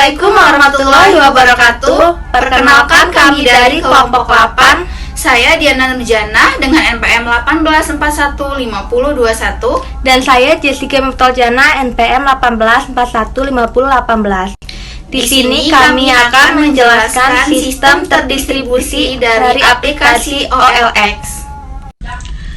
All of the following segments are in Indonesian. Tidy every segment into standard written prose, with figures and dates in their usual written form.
Assalamualaikum warahmatullahi wabarakatuh. Perkenalkan kami dari kelompok 8. Saya Diana Nurjana dengan NPM 18415021. Dan saya Jessica Miftoljana NPM 18415018. Di sini kami akan menjelaskan sistem terdistribusi dari aplikasi OLX.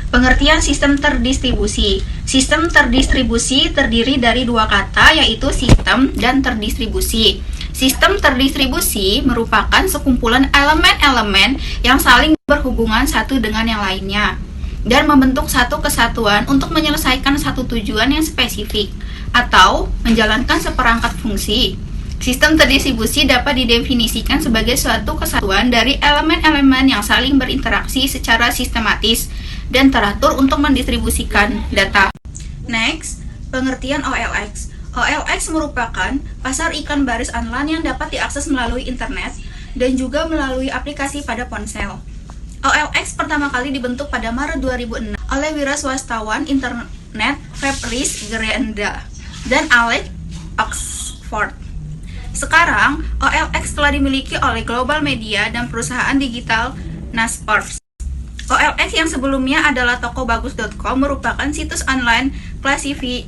Pengertian sistem terdistribusi. Sistem terdistribusi terdiri dari dua kata, yaitu sistem dan terdistribusi. Sistem terdistribusi merupakan sekumpulan elemen-elemen yang saling berhubungan satu dengan yang lainnya dan membentuk satu kesatuan untuk menyelesaikan satu tujuan yang spesifik atau menjalankan seperangkat fungsi. Sistem terdistribusi dapat didefinisikan sebagai suatu kesatuan dari elemen-elemen yang saling berinteraksi secara sistematis dan teratur untuk mendistribusikan data. Next, pengertian OLX. OLX merupakan pasar ikan baris online yang dapat diakses melalui internet dan juga melalui aplikasi pada ponsel. OLX pertama kali dibentuk pada Maret 2006 oleh wiraswastawan internet Fabrice Granda dan Alex Oxford. Sekarang, OLX telah dimiliki oleh Global Media dan perusahaan digital Naspers. OLX yang sebelumnya adalah tokobagus.com merupakan situs online klasifikasi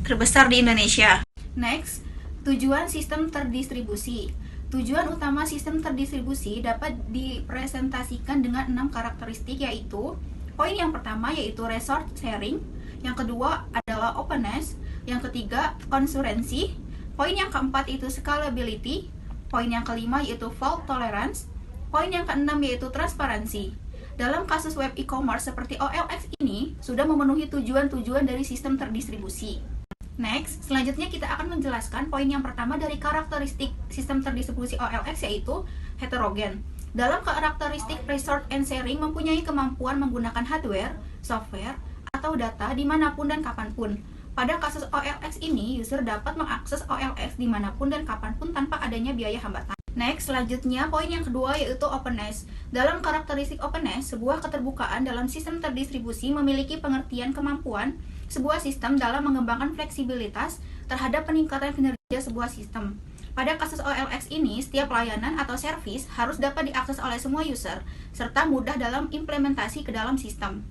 terbesar di Indonesia. Next, tujuan sistem terdistribusi. Tujuan utama sistem terdistribusi dapat dipresentasikan dengan 6 karakteristik, yaitu poin yang pertama yaitu resource sharing, yang kedua adalah openness, yang ketiga konsurensi, poin yang keempat itu scalability, poin yang kelima yaitu fault tolerance, poin yang keenam yaitu transparansi. Dalam kasus web e-commerce seperti OLX ini sudah memenuhi tujuan-tujuan dari sistem terdistribusi. Next, selanjutnya kita akan menjelaskan poin yang pertama dari karakteristik sistem terdistribusi OLX, yaitu heterogen. Dalam karakteristik resource and sharing mempunyai kemampuan menggunakan hardware, software, atau data dimanapun dan kapanpun. Pada kasus OLX ini, user dapat mengakses OLX dimanapun dan kapanpun tanpa adanya biaya hambatan. Next, selanjutnya poin yang kedua yaitu openness. Dalam karakteristik openness, sebuah keterbukaan dalam sistem terdistribusi memiliki pengertian kemampuan sebuah sistem dalam mengembangkan fleksibilitas terhadap peningkatan kinerja sebuah sistem. Pada kasus OLX ini, setiap layanan atau servis harus dapat diakses oleh semua user, serta mudah dalam implementasi ke dalam sistem.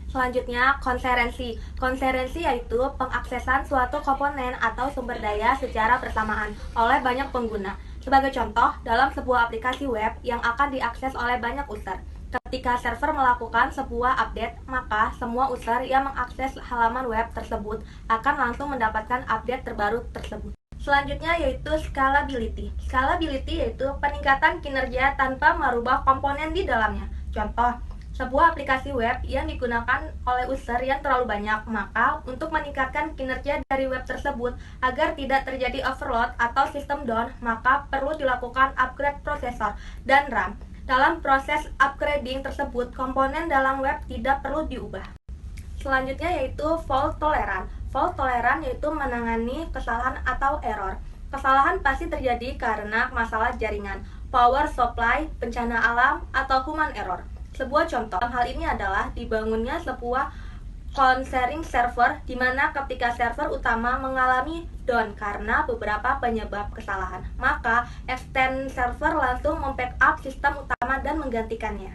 Selanjutnya, konserensi. Konserensi yaitu pengaksesan suatu komponen atau sumber daya secara bersamaan oleh banyak pengguna. Sebagai contoh, dalam sebuah aplikasi web yang akan diakses oleh banyak user, ketika server melakukan sebuah update, maka semua user yang mengakses halaman web tersebut akan langsung mendapatkan update terbaru tersebut. Selanjutnya yaitu scalability. Scalability yaitu peningkatan kinerja tanpa merubah komponen di dalamnya. Contoh, sebuah aplikasi web yang digunakan oleh user yang terlalu banyak, maka untuk meningkatkan kinerja dari web tersebut agar tidak terjadi overload atau system down, maka perlu dilakukan upgrade prosesor dan RAM. Dalam proses upgrading tersebut, komponen dalam web tidak perlu diubah. Selanjutnya yaitu fault tolerant. Fault tolerant yaitu menangani kesalahan atau error. Kesalahan pasti terjadi karena masalah jaringan, power supply, bencana alam, atau human error. Sebuah contoh dalam hal ini adalah dibangunnya sebuah cloud sharing server di mana ketika server utama mengalami down karena beberapa penyebab kesalahan, maka extend server langsung membackup sistem utama dan menggantikannya.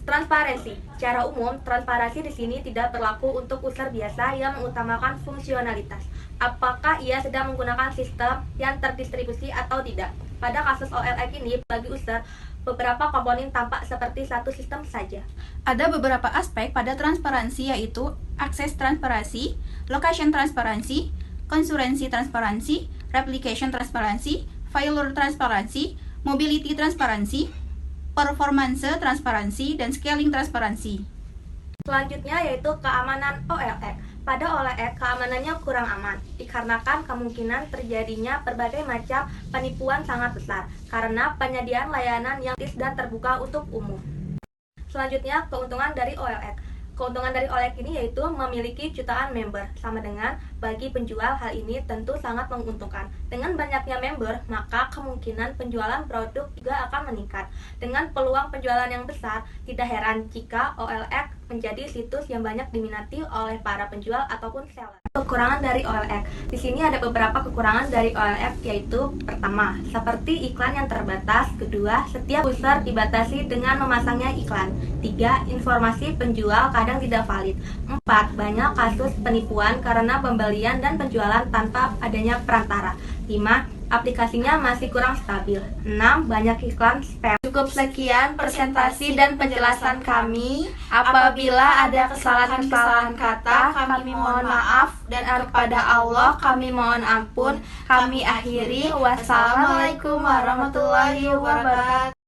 Transparansi. Secara umum, transparansi di sini tidak berlaku untuk user biasa yang mengutamakan fungsionalitas. Apakah ia sedang menggunakan sistem yang terdistribusi atau tidak? Pada kasus OLX ini, bagi user, beberapa komponen tampak seperti satu sistem saja. Ada beberapa aspek pada transparansi, yaitu akses transparansi, location transparansi, konsurensi transparansi, replication transparansi, failure transparansi, mobility transparansi, performance transparansi, dan scaling transparansi. Selanjutnya yaitu keamanan OLX. Pada OLX, keamanannya kurang aman, dikarenakan kemungkinan terjadinya berbagai macam penipuan sangat besar, karena penyediaan layanan yang gratis dan terbuka untuk umum. Selanjutnya, keuntungan dari OLX. Keuntungan dari OLX ini yaitu memiliki jutaan member, sama dengan bagi penjual hal ini tentu sangat menguntungkan. Dengan banyaknya member, maka kemungkinan penjualan produk juga akan meningkat. Dengan peluang penjualan yang besar, tidak heran jika OLX menjadi situs yang banyak diminati oleh para penjual ataupun seller. Kekurangan dari OLX. Di sini ada beberapa kekurangan dari OLX, yaitu pertama, seperti iklan yang terbatas. Kedua, setiap user dibatasi dengan memasangnya iklan. Tiga, informasi penjual kadang tidak valid. Empat, banyak kasus penipuan karena pembelian dan penjualan tanpa adanya perantara. 5. Aplikasinya masih kurang stabil. 6. Banyak iklan spam. Cukup sekian presentasi dan penjelasan kami. Apabila ada kesalahan-kesalahan kata, kami mohon maaf, dan kepada Allah kami mohon ampun. Kami akhiri. Wassalamualaikum warahmatullahi wabarakatuh.